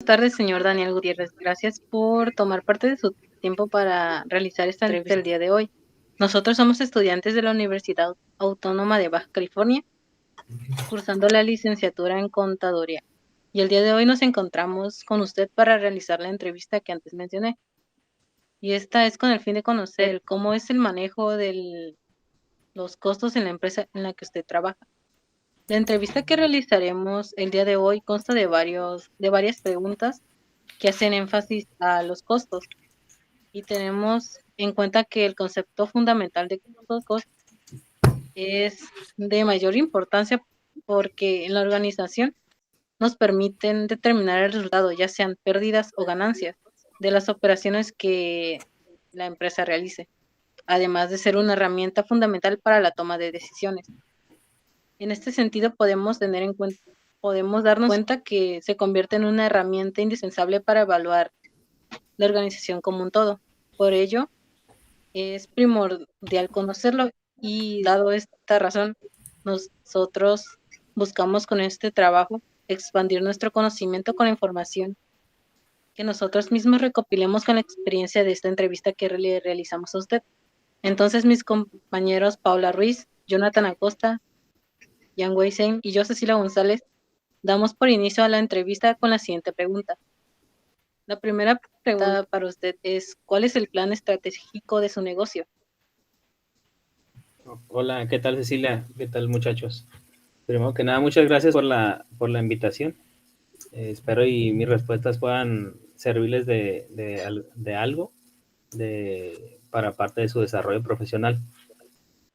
Buenas tardes, señor Daniel Gutiérrez. Gracias por tomar parte de su tiempo para realizar esta entrevista el día de hoy. Nosotros somos estudiantes de la Universidad Autónoma de Baja California, cursando la licenciatura en Contaduría. Y el día de hoy nos encontramos con usted para realizar la entrevista que antes mencioné. Y esta es con el fin de conocer cómo es el manejo de los costos en la empresa en la que usted trabaja. La entrevista que realizaremos el día de hoy consta de varias preguntas que hacen énfasis a los costos y tenemos en cuenta que el concepto fundamental de costos es de mayor importancia porque en la organización nos permiten determinar el resultado, ya sean pérdidas o ganancias, de las operaciones que la empresa realice, además de ser una herramienta fundamental para la toma de decisiones. En este sentido, podemos darnos cuenta que se convierte en una herramienta indispensable para evaluar la organización como un todo. Por ello, es primordial conocerlo y dado esta razón, nosotros buscamos con este trabajo expandir nuestro conocimiento con la información que nosotros mismos recopilemos con la experiencia de esta entrevista que realizamos a usted. Entonces, mis compañeros Paula Ruiz, Jonathan Acosta, Jan Weisen y yo, Cecilia González, damos por inicio a la entrevista con la siguiente pregunta. La primera pregunta para usted es, ¿cuál es el plan estratégico de su negocio? Hola, ¿qué tal Cecilia? ¿Qué tal muchachos? Primero que nada, muchas gracias por la invitación. Espero y mis respuestas puedan servirles de algo para parte de su desarrollo profesional.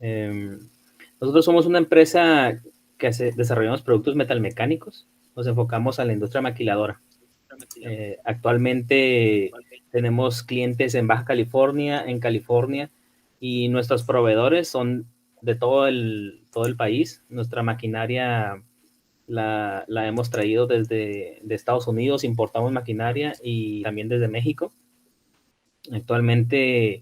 Nosotros somos una empresa que desarrollamos productos metalmecánicos. Nos enfocamos a la industria maquiladora. Actualmente tenemos clientes en Baja California, en California, y nuestros proveedores son de todo el país. Nuestra maquinaria la hemos traído desde de Estados Unidos, importamos maquinaria y también desde México. Actualmente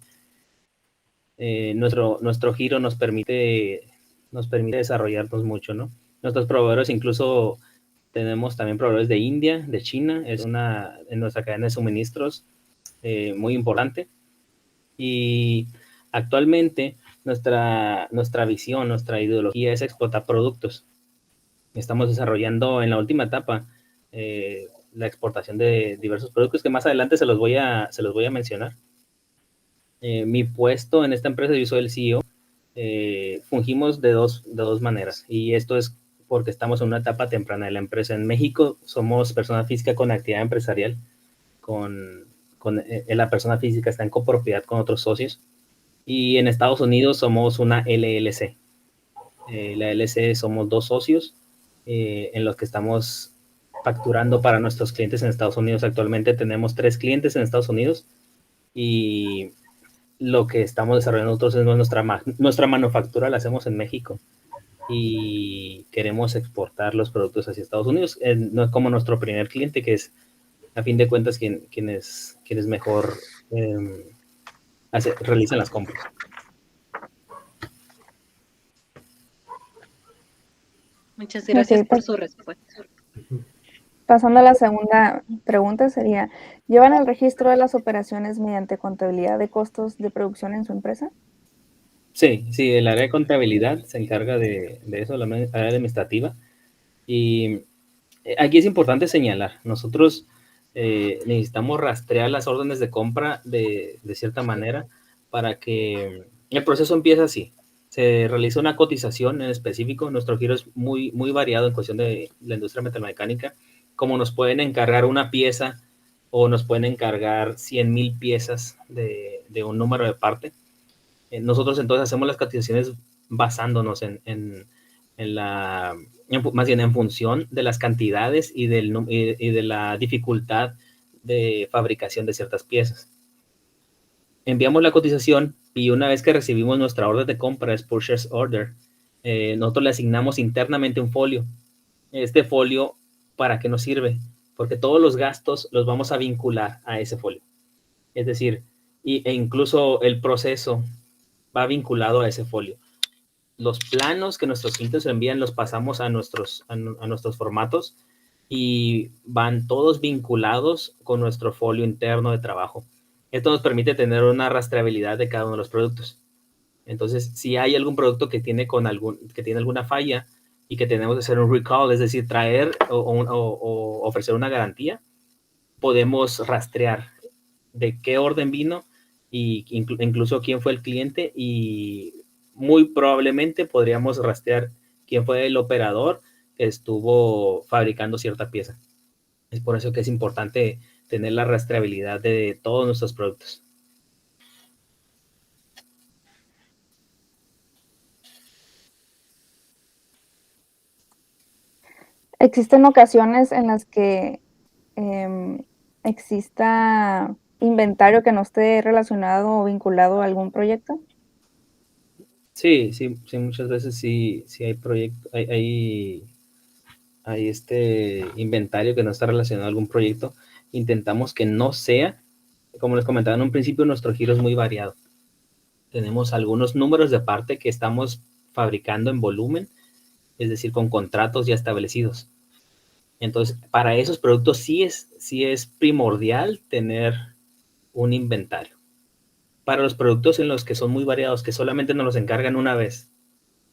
nuestro giro nos permite desarrollarnos mucho, ¿no? Nuestros proveedores incluso tenemos también proveedores de India, de China, en nuestra cadena de suministros muy importante. Y actualmente nuestra visión, nuestra ideología es exportar productos. Estamos desarrollando en la última etapa la exportación de diversos productos que más adelante se los voy a mencionar. Mi puesto en esta empresa, yo soy el CEO. Fungimos de dos maneras, y esto es porque estamos en una etapa temprana de la empresa. En México somos persona física con actividad empresarial, la persona física está en copropiedad con otros socios, y en Estados Unidos somos una LLC. La LLC somos dos socios en los que estamos facturando para nuestros clientes en Estados Unidos. Actualmente tenemos 3 clientes en Estados Unidos, y lo que estamos desarrollando nosotros es nuestra manufactura la hacemos en México y queremos exportar los productos hacia Estados Unidos. No es como nuestro primer cliente, que es a fin de cuentas quienes mejor realizan las compras. Muchas gracias por su respuesta. Pasando a la segunda pregunta sería, ¿llevan el registro de las operaciones mediante contabilidad de costos de producción en su empresa? Sí, el área de contabilidad se encarga de eso, la área administrativa. Y aquí es importante señalar, nosotros necesitamos rastrear las órdenes de compra de cierta manera para que el proceso empiece así. Se realiza una cotización en específico. Nuestro giro es muy, muy variado en cuestión de la industria metalmecánica. Como nos pueden encargar una pieza o nos pueden encargar 100,000 piezas de un número de parte. Nosotros entonces hacemos las cotizaciones basándonos más bien en función de las cantidades y de la dificultad de fabricación de ciertas piezas. Enviamos la cotización y una vez que recibimos nuestra orden de compra, es Purchase Order, nosotros le asignamos internamente un folio. Este folio, ¿para qué nos sirve? Porque todos los gastos los vamos a vincular a ese folio. Es decir, e incluso el proceso va vinculado a ese folio. Los planos que nuestros clientes envían los pasamos a nuestros formatos, y van todos vinculados con nuestro folio interno de trabajo. Esto nos permite tener una rastreabilidad de cada uno de los productos. Entonces, si hay algún producto que tiene alguna falla y que tenemos que hacer un recall, es decir, traer o ofrecer una garantía, podemos rastrear de qué orden vino y incluso quién fue el cliente, y muy probablemente podríamos rastrear quién fue el operador que estuvo fabricando cierta pieza. Es por eso que es importante tener la rastreabilidad de todos nuestros productos. ¿Existen ocasiones en las que exista inventario que no esté relacionado o vinculado a algún proyecto? Sí, muchas veces sí hay proyectos, hay este inventario que no está relacionado a algún proyecto. Intentamos que no sea, como les comentaba en un principio, nuestro giro es muy variado. Tenemos algunos números de parte que estamos fabricando en volumen, es decir, con contratos ya establecidos. Entonces, para esos productos sí es primordial tener un inventario. Para los productos en los que son muy variados, que solamente nos los encargan una vez,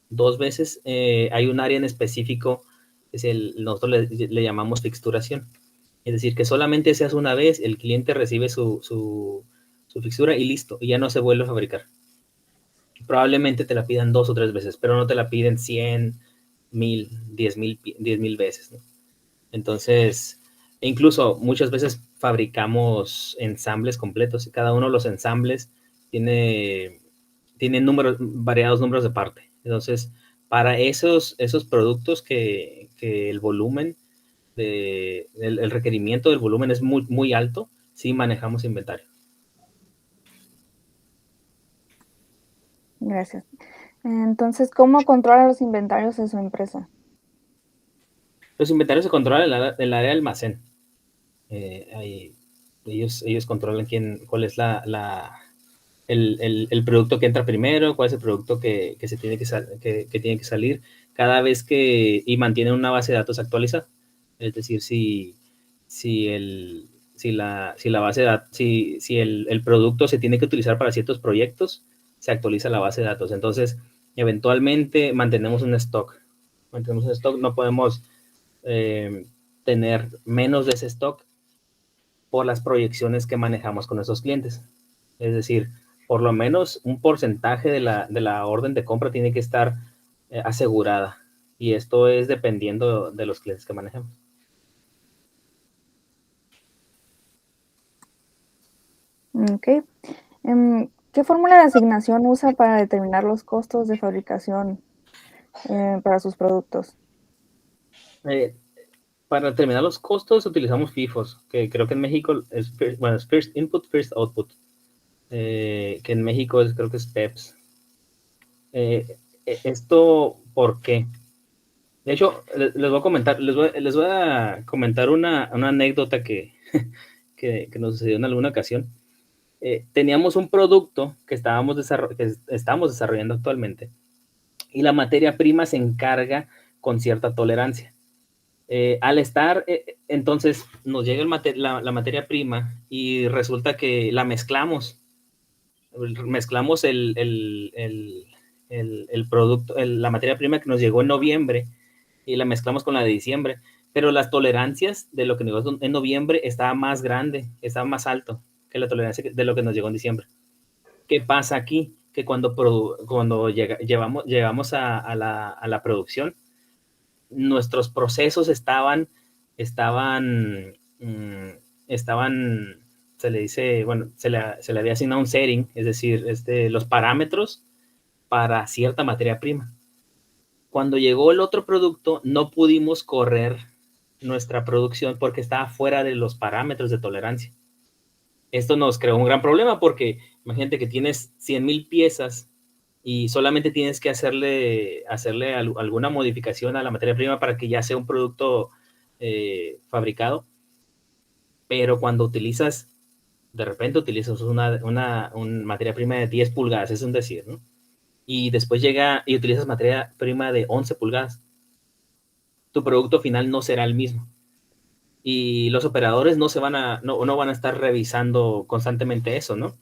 2 veces, hay un área en específico, nosotros le llamamos fixturación. Es decir, que solamente se hace una vez, el cliente recibe su fixtura y listo, y ya no se vuelve a fabricar. Probablemente te la pidan 2 o 3 veces, pero no te la piden 100, 1000, 10,000 veces, ¿no? Entonces, incluso muchas veces fabricamos ensambles completos, y cada uno de los ensambles tiene variados números de parte. Entonces, para esos productos que el volumen, el requerimiento del volumen es muy, muy alto, sí manejamos inventario. Gracias. Entonces, ¿cómo controlan los inventarios de su empresa? Los inventarios se controlan el área de almacén. Ellos controlan cuál es el producto que entra primero, cuál es el producto que se tiene que tiene que salir cada vez y mantienen una base de datos actualizada. Es decir, si la base de datos, si el producto se tiene que utilizar para ciertos proyectos, se actualiza la base de datos. Entonces, eventualmente mantenemos un stock. No podemos tener menos de ese stock por las proyecciones que manejamos con nuestros clientes. Es decir, por lo menos un porcentaje de la orden de compra tiene que estar asegurada. Y esto es dependiendo de los clientes que manejemos. Ok. ¿Qué fórmula de asignación usa para determinar los costos de fabricación para sus productos? Para determinar los costos utilizamos FIFOs, que creo que en México es First Input, First Output, que en México creo que es PEPS. ¿Esto por qué? De hecho, les voy a comentar una anécdota que nos sucedió en alguna ocasión. Teníamos un producto que estamos desarrollando actualmente, y la materia prima se encarga con cierta tolerancia. Entonces nos llega la materia prima y resulta que la mezclamos el producto, la materia prima que nos llegó en noviembre, y la mezclamos con la de diciembre, pero las tolerancias de lo que nos llegó en noviembre estaba más alto que la tolerancia de lo que nos llegó en diciembre. ¿Qué pasa aquí? Que cuando llegamos a la producción, nuestros procesos estaban, se le dice, bueno, se le había asignado un setting, es decir, los parámetros para cierta materia prima. Cuando llegó el otro producto, no pudimos correr nuestra producción porque estaba fuera de los parámetros de tolerancia. Esto nos creó un gran problema porque imagínate que tienes 100,000 piezas y solamente tienes que hacerle alguna modificación a la materia prima para que ya sea un producto fabricado. Pero cuando de repente utilizas una materia prima de 10 pulgadas, es un decir, ¿no? Y después llega y utilizas materia prima de 11 pulgadas. Tu producto final no será el mismo. y los operadores no van a estar revisando constantemente eso, ¿no?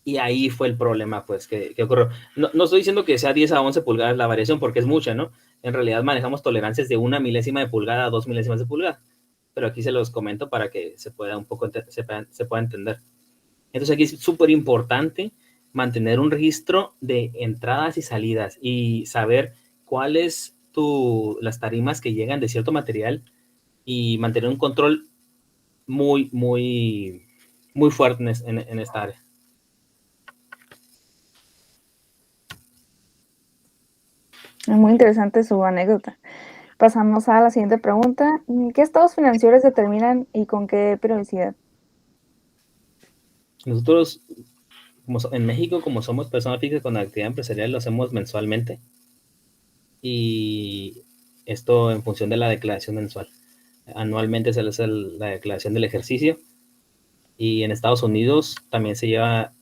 Y ahí fue el problema, pues, que ocurrió. No estoy diciendo que sea 10 a 11 pulgadas la variación, porque es mucha, ¿no? En realidad manejamos tolerancias de 1 milésima de pulgada a 2 milésimas de pulgada. Pero aquí se los comento para que se pueda se pueda entender. Entonces aquí es súper importante mantener un registro de entradas y salidas y saber cuáles las tarimas que llegan de cierto material y mantener un control muy, muy, muy fuerte en esta área. Es muy interesante su anécdota. Pasamos a la siguiente pregunta. ¿Qué estados financieros determinan y con qué periodicidad? Nosotros, en México, como somos personas físicas con actividad empresarial, lo hacemos mensualmente. Y esto en función de la declaración mensual. Anualmente se le hace la declaración del ejercicio. Y en Estados Unidos también se lleva,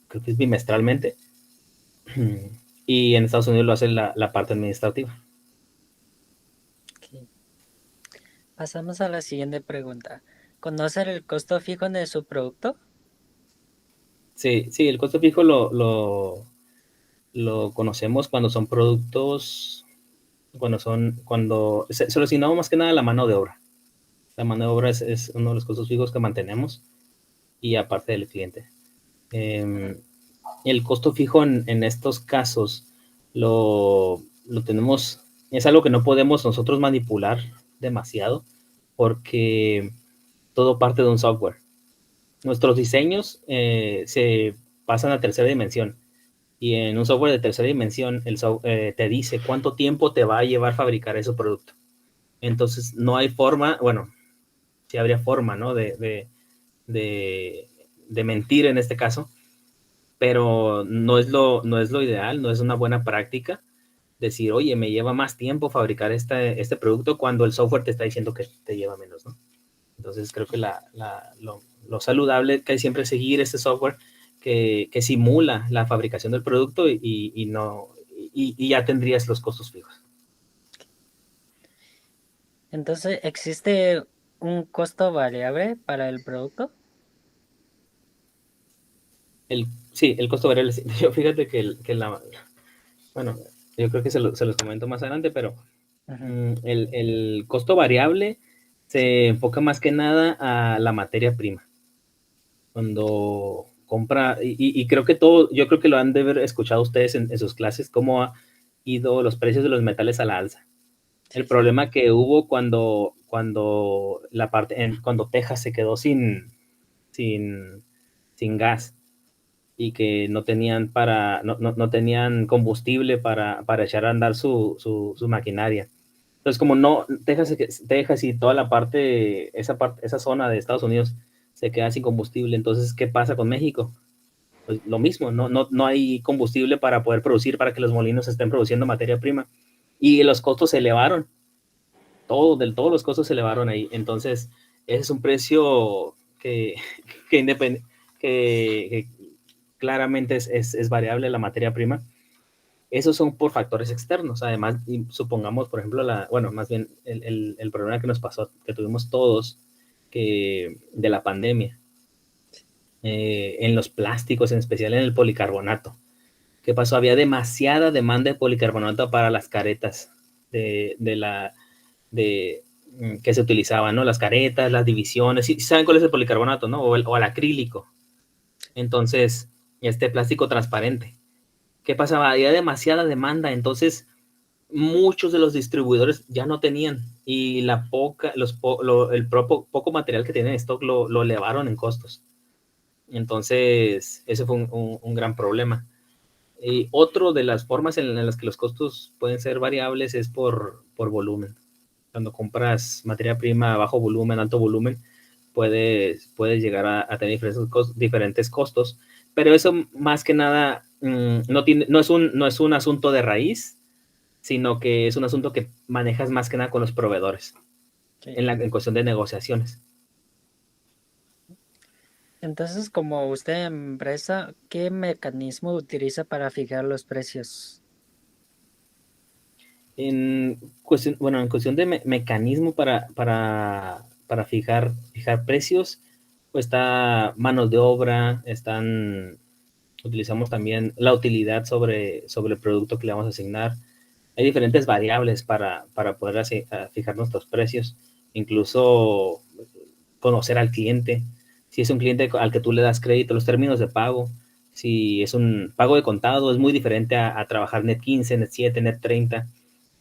creo que es bimestralmente. Y en Estados Unidos lo hace la parte administrativa. Ok. Pasamos a la siguiente pregunta. ¿Conocer el costo fijo de su producto? Sí, el costo fijo lo conocemos cuando son productos, cuando se lo asignamos más que nada a la mano de obra. La mano de obra es uno de los costos fijos que mantenemos y aparte del cliente. El costo fijo en estos casos lo tenemos, es algo que no podemos nosotros manipular demasiado porque todo parte de un software. Nuestros diseños se pasan a tercera dimensión y en un software de tercera dimensión te dice cuánto tiempo te va a llevar fabricar ese producto. Entonces no hay forma, bueno, sí habría forma, ¿no? De mentir en este caso, pero no es lo ideal, no es una buena práctica decir, oye, me lleva más tiempo fabricar este producto cuando el software te está diciendo que te lleva menos, ¿no? Entonces creo que lo saludable que hay siempre es seguir este software que simula la fabricación del producto y ya tendrías los costos fijos. Entonces, ¿existe un costo variable para el producto? Sí, el costo variable. Yo fíjate bueno, yo creo que se los comento más adelante, pero el costo variable se enfoca más que nada a la materia prima. Cuando compra, y creo que yo creo que lo han de haber escuchado ustedes en sus clases, cómo ha ido los precios de los metales a la alza. El problema que hubo cuando Texas se quedó sin gas y que no tenían no tenían combustible para echar a andar su maquinaria. Entonces, como no, Texas y toda esa zona de Estados Unidos se queda sin combustible, entonces, ¿qué pasa con México? Pues lo mismo, no hay combustible para poder producir, para que los molinos estén produciendo materia prima. Y los costos se elevaron, todos los costos se elevaron ahí. Entonces, ese es un precio que claramente es variable la materia prima. Esos son por factores externos. Además, supongamos, por ejemplo, más bien el problema que nos pasó, que tuvimos todos, de la pandemia, en los plásticos, en especial en el policarbonato. ¿Qué pasó? Había demasiada demanda de policarbonato para las caretas que se utilizaban, ¿no? Las caretas, las divisiones. ¿Sí saben cuál es el policarbonato, no? O el acrílico. Entonces, este plástico transparente. ¿Qué pasaba? Había demasiada demanda, entonces muchos de los distribuidores ya no tenían y el poco material que tienen en stock lo elevaron en costos. Entonces, ese fue un gran problema. Y otro de las formas en las que los costos pueden ser variables es por volumen. Cuando compras materia prima a bajo volumen, alto volumen, puedes llegar a tener diferentes costos, pero eso más que nada no es un asunto de raíz, sino que es un asunto que manejas más que nada con los proveedores, Sí. en cuestión de negociaciones. Entonces, como usted empresa, ¿qué mecanismo utiliza para fijar los precios? En cuestión de mecanismo para fijar precios, pues está manos de obra, utilizamos también la utilidad sobre el producto que le vamos a asignar. Hay diferentes variables para poder fijar nuestros precios, incluso conocer al cliente. Si es un cliente al que tú le das crédito, los términos de pago. Si es un pago de contado, es muy diferente a trabajar net 15, net 7, net 30.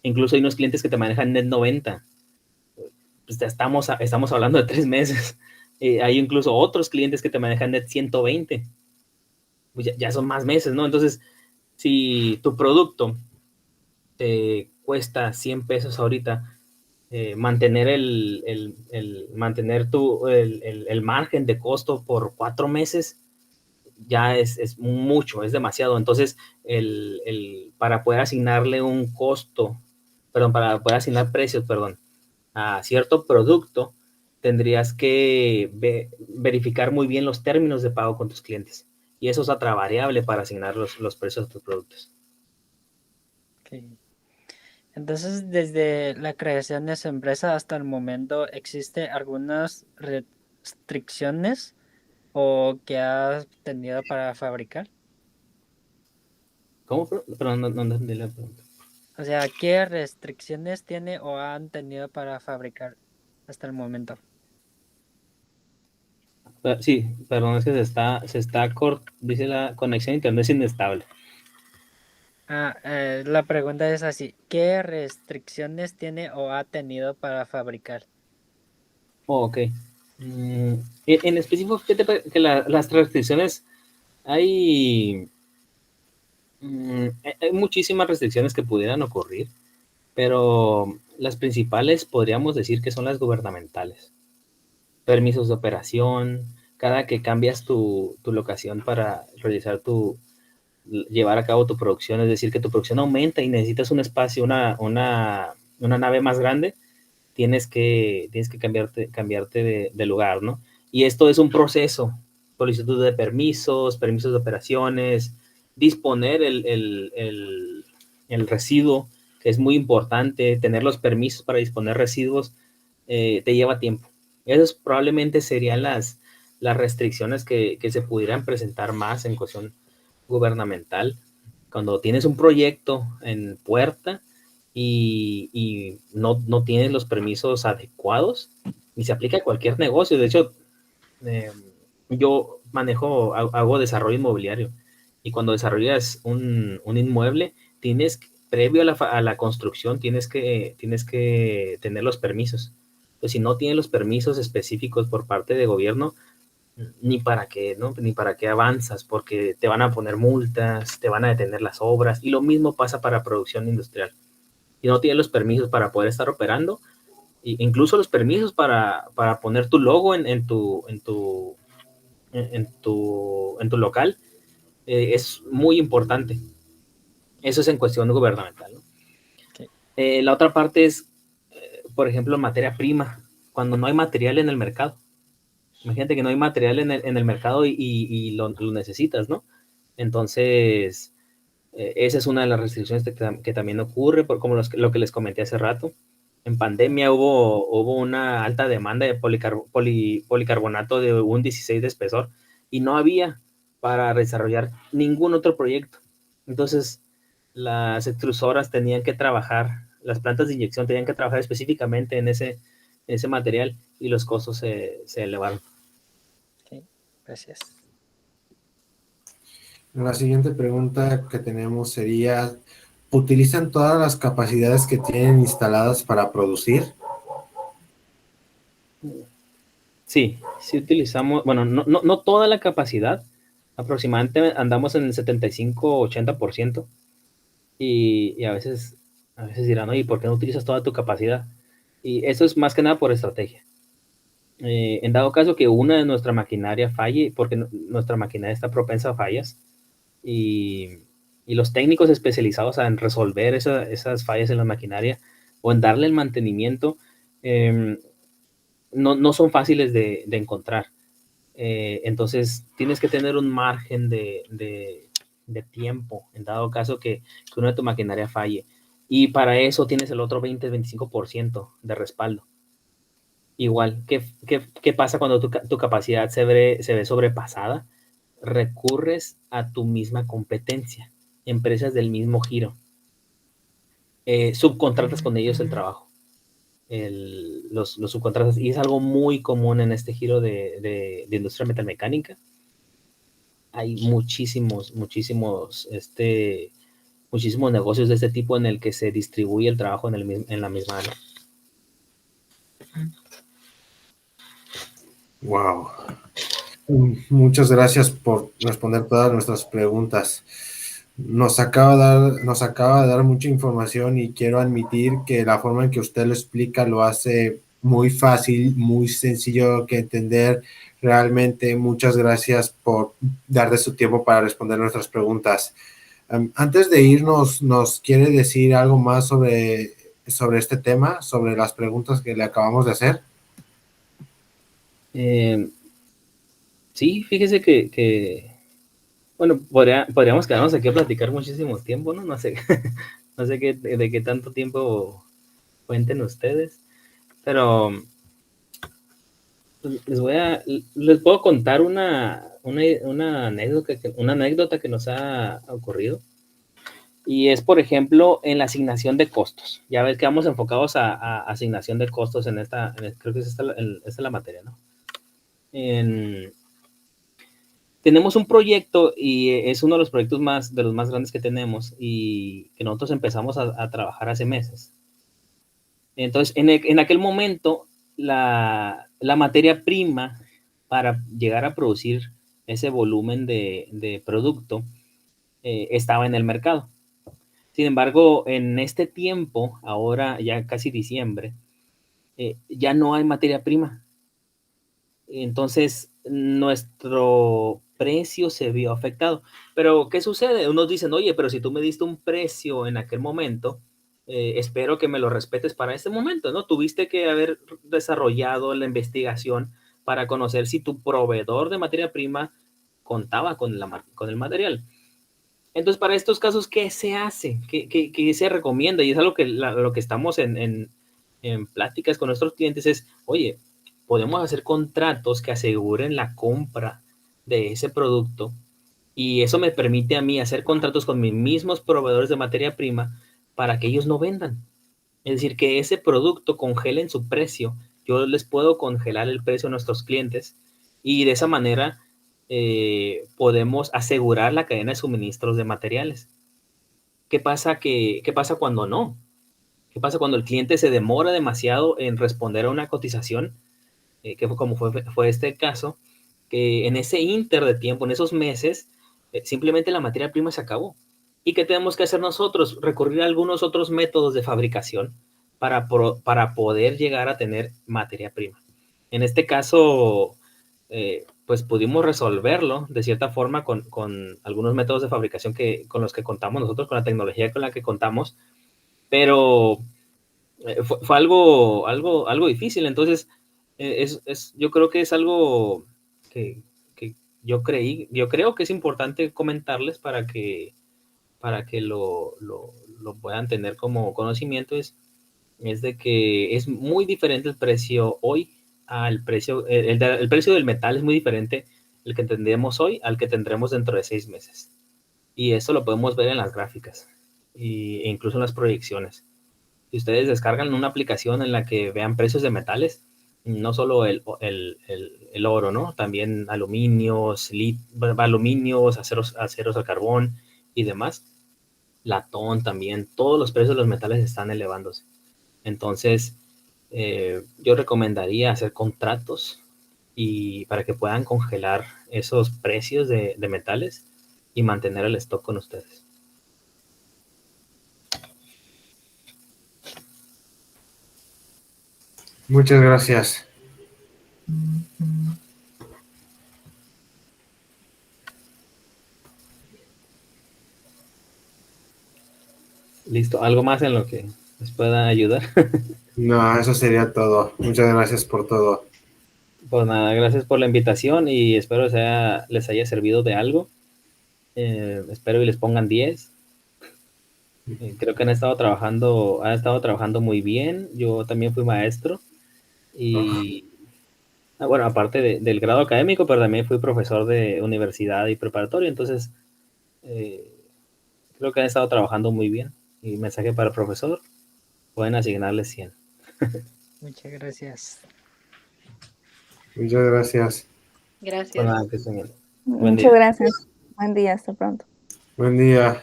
Incluso hay unos clientes que te manejan net 90. Pues estamos hablando de 3 meses. Hay incluso otros clientes que te manejan net 120. Pues ya son más meses, ¿no? Entonces, si tu producto te cuesta 100 pesos ahorita, mantener mantener el margen de costo por 4 meses ya es mucho, es demasiado. Entonces, para poder asignarle un costo, para poder asignar precios, a cierto producto, tendrías que verificar muy bien los términos de pago con tus clientes. Y eso es otra variable para asignar los precios de tus productos. Okay. Entonces, desde la creación de su empresa hasta el momento, ¿existe algunas restricciones o que has tenido para fabricar? ¿Cómo? Perdón, no entendí la pregunta. O sea, ¿qué restricciones tiene o han tenido para fabricar hasta el momento? Sí, perdón, es que dice la conexión a internet es inestable. La pregunta es así, ¿qué restricciones tiene o ha tenido para fabricar? Oh, ok. En específico, fíjate que las restricciones, hay, hay muchísimas restricciones que pudieran ocurrir, pero las principales podríamos decir que son las gubernamentales. Permisos de operación, cada que cambias tu locación para llevar a cabo tu producción, es decir, que tu producción aumenta y necesitas un espacio, una nave más grande, tienes que cambiarte de lugar, ¿no? Y esto es un proceso, solicitud de permisos de operaciones, disponer el residuo, que es muy importante, tener los permisos para disponer residuos, te lleva tiempo. Esas probablemente serían las restricciones que se pudieran presentar más en cuestión gubernamental. Cuando tienes un proyecto en puerta y no tienes los permisos adecuados, y se aplica a cualquier negocio. De hecho, yo hago desarrollo inmobiliario, y cuando desarrollas un inmueble, previo a la construcción, tienes que tener los permisos. Pues si no tienes los permisos específicos por parte de gobierno, ni para qué, ¿no? Ni para qué avanzas, porque te van a poner multas, te van a detener las obras, y lo mismo pasa para producción industrial. Si no tienes los permisos para poder estar operando, incluso los permisos para poner tu logo en tu local, es muy importante. Eso es en cuestión gubernamental, ¿no? Okay. La otra parte es, por ejemplo, materia prima, cuando no hay material en el mercado. Imagínate que no hay material en el mercado y lo necesitas, ¿no? Entonces, esa es una de las restricciones que también ocurre, como lo que les comenté hace rato. En pandemia hubo una alta demanda de policarbonato de un 16 de espesor, y no había para desarrollar ningún otro proyecto. Entonces, las extrusoras tenían que trabajar, las plantas de inyección tenían que trabajar específicamente en ese material, y los costos se elevaron. Okay, gracias. La siguiente pregunta que tenemos sería, ¿utilizan todas las capacidades que tienen instaladas para producir? Sí utilizamos, bueno, no toda la capacidad, aproximadamente andamos en el 75-80%, y a veces dirán, oye, ¿por qué no utilizas toda tu capacidad? Y eso es más que nada por estrategia. En dado caso que una de nuestra maquinaria falle, porque nuestra maquinaria está propensa a fallas, y los técnicos especializados en resolver esas fallas en la maquinaria o en darle el mantenimiento, no son fáciles de encontrar. Entonces tienes que tener un margen de tiempo en dado caso que una de tu maquinaria falle. Y para eso tienes el otro 20-25% de respaldo. Igual, ¿qué pasa cuando tu capacidad se ve sobrepasada? Recurres a tu misma competencia, empresas del mismo giro. Subcontratas con ellos el trabajo. Los subcontratas, y es algo muy común en este giro de industria metalmecánica. Hay muchísimos negocios de este tipo en el que se distribuye el trabajo en la misma área. Wow. Muchas gracias por responder todas nuestras preguntas. Nos acaba de dar mucha información y quiero admitir que la forma en que usted lo explica lo hace muy fácil, muy sencillo que entender. Realmente, muchas gracias por dar de su tiempo para responder nuestras preguntas. Antes de irnos, ¿nos quiere decir algo más sobre este tema, sobre las preguntas que le acabamos de hacer? Sí, fíjese que bueno, podríamos quedarnos aquí a platicar muchísimo tiempo, ¿no? No sé, no sé de qué tanto tiempo cuenten ustedes, pero les puedo contar una anécdota que nos ha ocurrido. Y es, por ejemplo, en la asignación de costos. Ya ves que vamos enfocados a asignación de costos creo que es esta la materia, ¿no? Tenemos un proyecto y es uno de los proyectos de los más grandes que tenemos y que nosotros empezamos a trabajar hace meses. Entonces, en aquel momento, la materia prima para llegar a producir ese volumen de producto estaba en el mercado. Sin embargo, en este tiempo, ahora ya casi diciembre, ya no hay materia prima. Entonces, nuestro precio se vio afectado. Pero, ¿qué sucede? Unos dicen, oye, pero si tú me diste un precio en aquel momento, espero que me lo respetes para este momento, ¿no? Tuviste que haber desarrollado la investigación para conocer si tu proveedor de materia prima contaba con el material. Entonces, para estos casos, ¿qué se hace? ¿Qué se recomienda? Y es algo lo que estamos en pláticas con nuestros clientes es, oye, podemos hacer contratos que aseguren la compra de ese producto y eso me permite a mí hacer contratos con mis mismos proveedores de materia prima para que ellos no vendan. Es decir, que ese producto congelen su precio. Yo les puedo congelar el precio a nuestros clientes y de esa manera podemos asegurar la cadena de suministros de materiales. ¿Qué pasa cuando no? ¿Qué pasa cuando el cliente se demora demasiado en responder a una cotización? Que como fue este caso, que en ese inter de tiempo, en esos meses, simplemente la materia prima se acabó. ¿Y qué tenemos que hacer nosotros? Recurrir a algunos otros métodos de fabricación para poder llegar a tener materia prima. En este caso, pues pudimos resolverlo de cierta forma con algunos métodos de fabricación con los que contamos nosotros, con la tecnología con la que contamos, pero fue algo difícil. Entonces, yo creo que es algo que yo creo que es importante comentarles para que lo puedan tener como conocimiento, es de que es muy diferente el precio hoy al precio, el precio del metal es muy diferente el que tendremos hoy al que tendremos dentro de 6 meses. Y eso lo podemos ver en las gráficas e incluso en las proyecciones. Si ustedes descargan una aplicación en la que vean precios de metales, no solo el oro, ¿no? También aluminios, aceros al carbón y demás. Latón también, todos los precios de los metales están elevándose. Entonces, yo recomendaría hacer contratos y para que puedan congelar esos precios de metales y mantener el stock con ustedes. Muchas gracias. Listo, ¿algo más en lo que les pueda ayudar? No, eso sería todo. Muchas gracias por todo. Pues nada, gracias por la invitación y espero les haya servido de algo. Espero y les pongan 10. Creo que han estado trabajando muy bien. Yo también fui maestro y, bueno, aparte del grado académico, pero también fui profesor de universidad y preparatoria, entonces creo que han estado trabajando muy bien. Y mensaje para el profesor, pueden asignarle 100. Muchas gracias. Muchas gracias. Gracias. Pues nada, que estén bien. Buen Muchas día. gracias. Buen día, hasta pronto. Buen día.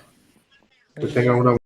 Que Buen tengan día. una